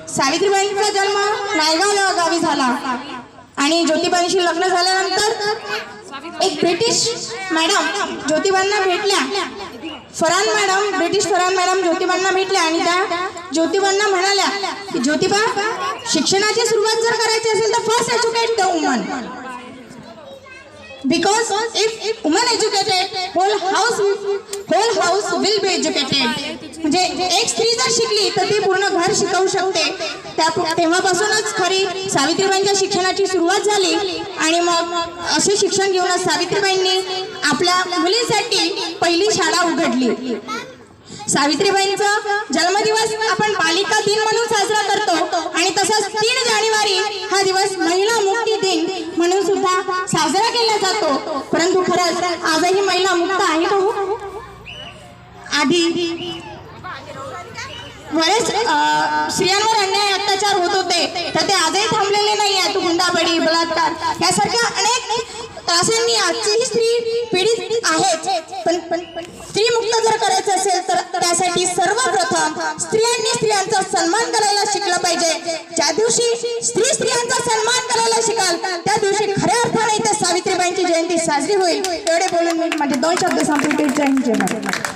सावित्रीबाईंचा जन्म नायगाव गावी झाला आणि ज्योतिबांशी लग्न झाल्यानंतर एक ब्रिटिश मॅडम ज्योतिबांना भेटल्या. ब्रिटिश फरान मॅडम ज्योतिबांना भेटल्या आणि त्या ज्योतिबांना म्हणाल्या की ज्योतिबा, शिक्षणाची सुरुवात जर करायची असेल तर first educate the woman, because if woman educated whole house will be educated. म्हणजे एक स्त्री जर शिकली तर ती पूर्ण घर शिकवू शकते. तेव्हापासूनच खरी सावित्रीबाईंच्या शिक्षणाची सुरुवात झाली आणि मग असे शिक्षण घेऊनच सावित्रीबाईंनी आपल्या मुलींसाठी पहिली शाळा उघडली. सावित्रीबाईंचा जन्मदिवस आपण बालिका दिन म्हणून साजरा करतो आणि तसंच 3 जानेवारी हा दिवस महिला मुक्ती दिन म्हणून सुद्धा साजरा केला जातो. परंतु खरंच आजही महिला मुक्त आहे का? आधी बरेच स्त्रियांवर अन्याय अत्याचार होत होते तर ते आजही थांबलेले नाही आहेत. हुंडाबळी, बलात्कार यासारख्या अनेक त्रासांनी आजची स्त्री पीडित आहेत. पण स्त्री मुक्त जर करायचं असेल तर त्यासाठी सर्वप्रथम स्त्रियांचा सन्मान करायला शिकलं पाहिजे. ज्या दिवशी स्त्रियांचा सन्मान करायला शिकाल त्या दिवशी खऱ्या अर्थाने इथे सावित्रीबाईंची जयंती साजरी होईल. एवढे बोलून मी माझे 2 शब्द संपवते. जय हिंद, जय भारत.